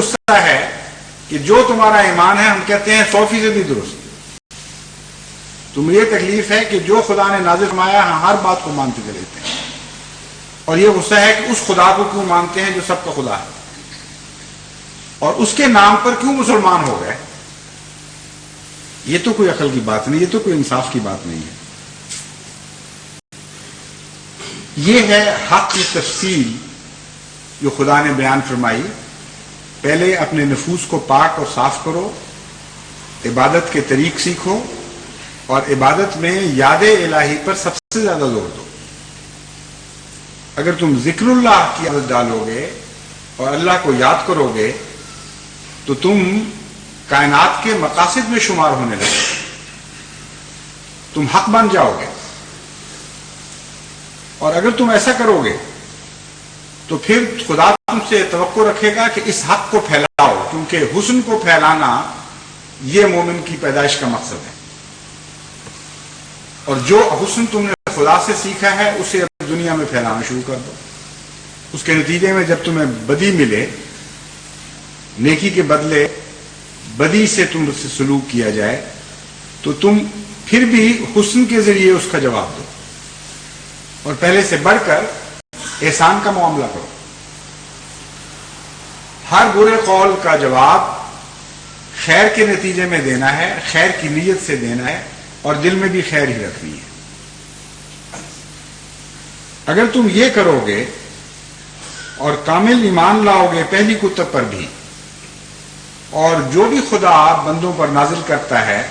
غصہ ہے کہ جو تمہارا ایمان ہے ہم کہتے ہیں 100% درست. تمہیں یہ تکلیف ہے کہ جو خدا نے نازل فرمایا ہر بات کو مانتے چلے ہیں. اور یہ غصہ ہے کہ اس خدا کو کیوں مانتے ہیں جو سب کا خدا ہے, اور اس کے نام پر کیوں مسلمان ہو گئے. یہ تو کوئی عقل کی بات نہیں, یہ تو کوئی انصاف کی بات نہیں ہے. یہ ہے حق کی تفصیل جو خدا نے بیان فرمائی. پہلے اپنے نفوس کو پاک اور صاف کرو, عبادت کے طریق سیکھو, اور عبادت میں یاد الہی پر سب سے زیادہ زور دو. اگر تم ذکر اللہ کی عادت ڈالو گے اور اللہ کو یاد کرو گے تو تم کائنات کے مقاصد میں شمار ہونے لگے, تم حق بن جاؤ گے. اور اگر تم ایسا کرو گے تو پھر خدا تم سے توقع رکھے گا کہ اس حق کو پھیلاؤ, کیونکہ حسن کو پھیلانا یہ مومن کی پیدائش کا مقصد ہے. اور جو حسن تم نے خدا سے سیکھا ہے اسے اب دنیا میں پھیلانا شروع کر دو. اس کے نتیجے میں جب تمہیں بدی ملے, نیکی کے بدلے بدی سے تم سے سلوک کیا جائے, تو تم پھر بھی حسن کے ذریعے اس کا جواب دو, اور پہلے سے بڑھ کر احسان کا معاملہ کرو. ہر برے قول کا جواب خیر کے نتیجے میں دینا ہے, خیر کی نیت سے دینا ہے, اور دل میں بھی خیر ہی رکھنی ہے. اگر تم یہ کرو گے اور کامل ایمان لاؤ گے پہلی کتب پر بھی, اور جو بھی خدا بندوں پر نازل کرتا ہے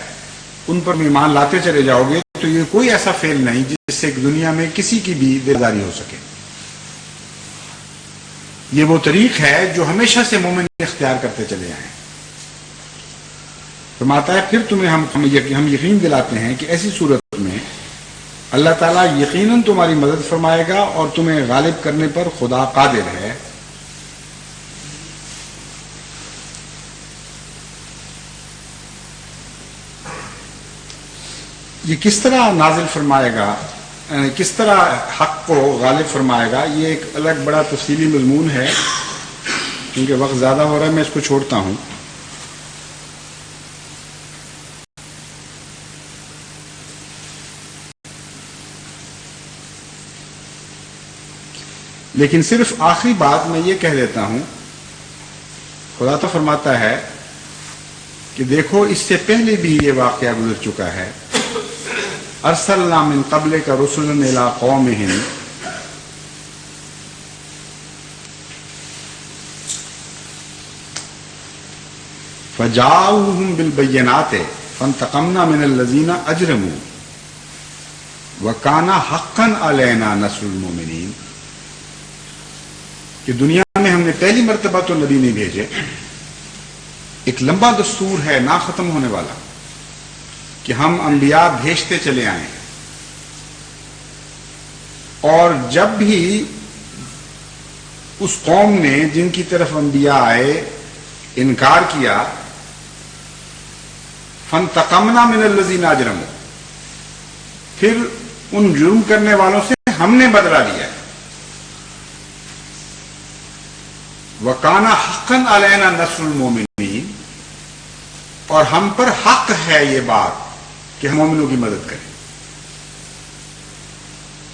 ان پر ایمان لاتے چلے جاؤ گے, تو یہ کوئی ایسا فعل نہیں جس سے دنیا میں کسی کی بھی دیداری ہو سکے. یہ وہ طریق ہے جو ہمیشہ سے مومن اختیار کرتے چلے آئے ہیں. فرماتا ہے پھر تمہیں ہم یقین دلاتے ہیں کہ ایسی صورت میں اللہ تعالیٰ یقیناً تمہاری مدد فرمائے گا اور تمہیں غالب کرنے پر خدا قادر ہے. یہ کس طرح نازل فرمائے گا, کس طرح حق کو غالب فرمائے گا, یہ ایک الگ بڑا تفصیلی مضمون ہے. کیونکہ وقت زیادہ ہو رہا ہے میں اس کو چھوڑتا ہوں. لیکن صرف آخری بات میں یہ کہہ دیتا ہوں, خدا تو فرماتا ہے کہ دیکھو اس سے پہلے بھی یہ واقعہ گزر چکا ہے. ارسلنا من قبلک رسلا الی قومہم فجاؤوہم بالبینات فانتقمنا من الذین اجرموا وکان حقا علینا نصر المؤمنین. کہ دنیا میں ہم نے پہلی مرتبہ تو نبی نہیں بھیجے, ایک لمبا دستور ہے نہ ختم ہونے والا کہ ہم انبیاء بھیجتے چلے آئے, اور جب بھی اس قوم نے جن کی طرف انبیاء آئے انکار کیا, فانتقمنا من الذین اجرموا, پھر ان جرم کرنے والوں سے ہم نے بدلہ لیا. وَكَانَ حَقًّا عَلَيْنَا نَصْرُ الْمُؤْمِنِينَ, اور ہم پر حق ہے یہ بات کہ ہم مومنوں کی مدد کریں.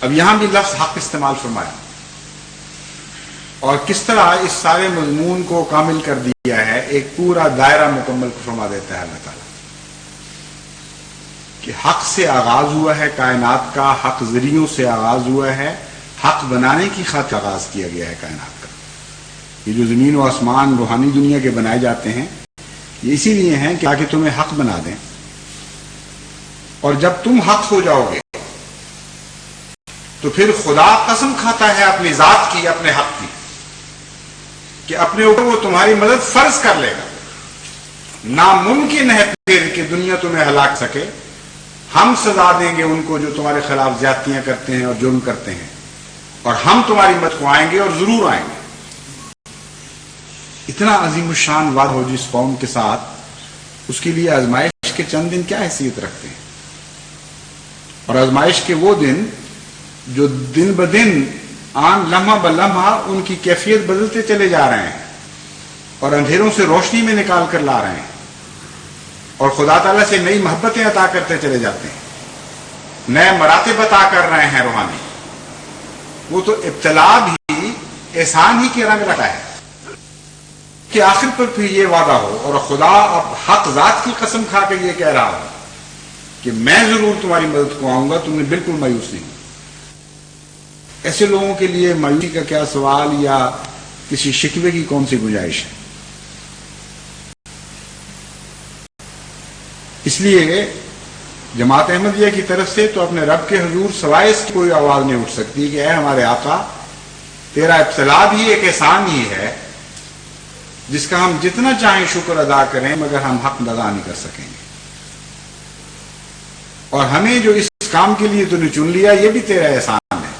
اب یہاں بھی لفظ حق استعمال فرمایا, اور کس طرح اس سارے مضمون کو کامل کر دیا ہے, ایک پورا دائرہ مکمل فرما دیتا ہے اللہ تعالیٰ کہ حق سے آغاز ہوا ہے کائنات کا, حق ذریعوں سے آغاز ہوا ہے, حق بنانے کی خاطر آغاز کیا گیا ہے کائنات کا. یہ جو زمین و آسمان روحانی دنیا کے بنائے جاتے ہیں یہ اسی لیے ہیں کہ تاکہ تمہیں حق بنا دیں, اور جب تم حق ہو جاؤ گے تو پھر خدا قسم کھاتا ہے اپنی ذات کی, اپنے حق کی, کہ اپنے اوپر وہ تمہاری مدد فرض کر لے گا. ناممکن ہے پھر کہ دنیا تمہیں ہلاک سکے. ہم سزا دیں گے ان کو جو تمہارے خلاف زیادتیاں کرتے ہیں اور جرم کرتے ہیں, اور ہم تمہاری مدد کو آئیں گے, اور ضرور آئیں گے. اتنا عظیم الشان وعدہ ہو جس قوم کے ساتھ, اس کے لیے آزمائش کے چند دن کیا حیثیت رکھتے ہیں, اور آزمائش کے وہ دن جو دن بدن آن لمحہ بلمحہ ان کی کیفیت بدلتے چلے جا رہے ہیں. اور اندھیروں سے روشنی میں نکال کر لا رہے ہیں، اور خدا تعالیٰ سے نئی محبتیں عطا کرتے چلے جاتے ہیں، نئے مراتب عطا کر رہے ہیں روحانی. وہ تو ابتلا بھی احسان ہی کے رنگ رکھا ہے کہ آخر پر پھر یہ وعدہ ہو، اور خدا اب حق ذات کی قسم کھا کے یہ کہہ رہا ہو کہ میں ضرور تمہاری مدد کو آؤں گا، تم نے بالکل مایوس نہیں. ایسے لوگوں کے لیے مایوسی کا کیا سوال یا کسی شکوے کی کون سی گنجائش ہے؟ اس لیے جماعت احمدیہ کی طرف سے تو اپنے رب کے حضور سوائے اس کی کوئی آواز نہیں اٹھ سکتی کہ اے ہمارے آقا، تیرا ابتلا بھی ایک احسان ہی ہے جس کا ہم جتنا چاہیں شکر ادا کریں مگر ہم حق ادا نہیں کر سکیں گے، اور ہمیں جو اس کام کے لیے تو نے چن لیا یہ بھی تیرا احسان ہے،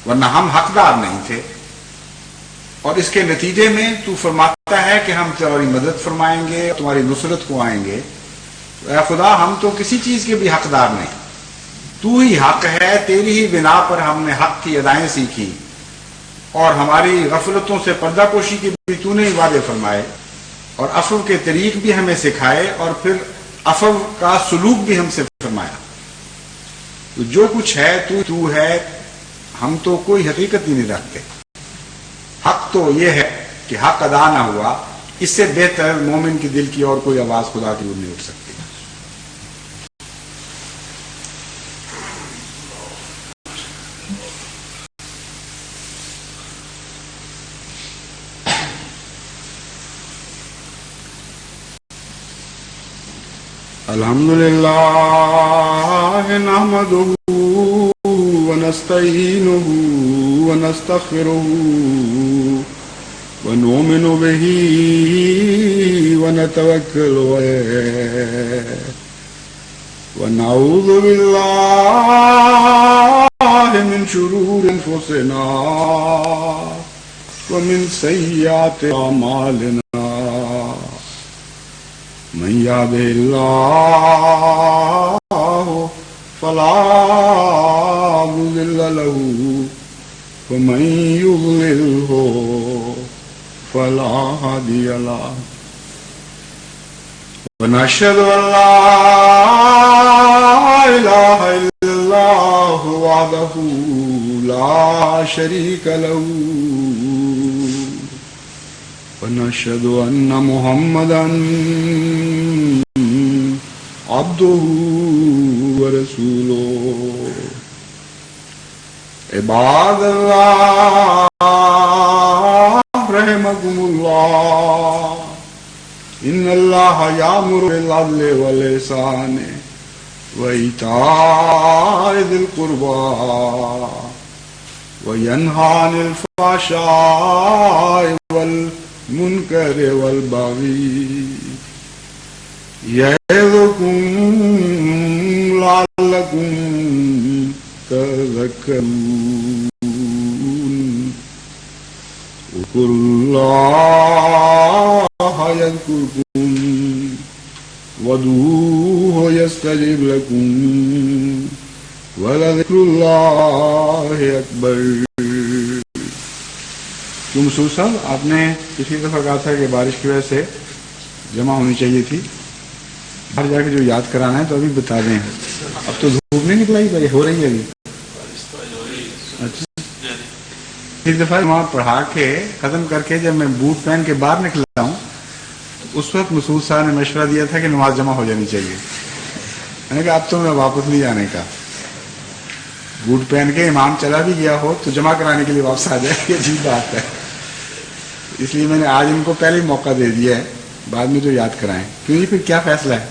ورنہ ہم حقدار نہیں تھے. اور اس کے نتیجے میں تو فرماتا ہے کہ ہم تمہاری مدد فرمائیں گے، تمہاری نصرت کو آئیں گے. اے خدا، ہم تو کسی چیز کے بھی حقدار نہیں، تو ہی حق ہے، تیری ہی بنا پر ہم نے حق کی ادائیں سیکھی، اور ہماری غفلتوں سے پردہ پوشی کے بھی تو نے ہی وعدے فرمائے، اور عفو کے طریق بھی ہمیں سکھائے، اور پھر عفو کا سلوک بھی ہم سے فرمایا. تو جو کچھ ہے تو ہے، ہم تو کوئی حقیقت ہی نہیں رکھتے. حق تو یہ ہے کہ حق ادا نہ ہوا، اس سے بہتر مومن کے دل کی اور کوئی آواز خدا کی اور نہیں اٹھ سکتی. الحمدللہ نحمدہ ونستعینہ ونستغفرہ ونؤمن بہ ونتوکل علیہ ونعوذ باللہ من شرور انفسنا ومن سیئات اعمالنا. من يهده الله فلا مضل له ومن يضلله فلا هادي له. ونشهد أن لا إله إلا الله وحده لا شريك له ونشهد أن محمدا عبده ورسوله. عباد الله رحمكم الله، إن الله يأمر بالعدل والإحسان وإيتاء ذي القربى وينهى عن الفحشاء والمنكر والبغي يعظكم لعلكم تذكرون. اذكروا الله يذكركم وادعوه يستجب لكم ولذكر الله أكبر. کیوں مسعود صاحب، آپ نے پچھلی دفعہ کہا تھا کہ بارش کی وجہ سے جمع ہونی چاہیے تھی، باہر جا کے جو یاد کرانا ہے تو ابھی بتا دیں. اب تو دھوپ نہیں نکلائی بھائی، ہو رہی ہے ابھی. اچھا، ایک دفعہ وہاں پڑھا کے ختم کر کے جب میں بوٹ پہن کے باہر نکلا ہوں تو اس وقت مسعود صاحب نے مشورہ دیا تھا کہ نماز جمع ہو جانی چاہیے. میں نے کہا اب تو میں واپس نہیں جانے کا، بوٹ پہن کے امام چلا بھی گیا ہو تو جمع کرانے کے لیے واپس آ جائے، یہ عجیب بات ہے. اس لیے میں نے آج ان کو پہلے ہی موقع دے دیا ہے، بعد میں جو یاد کرائیں. کیوں جی، پھر کیا فیصلہ ہے؟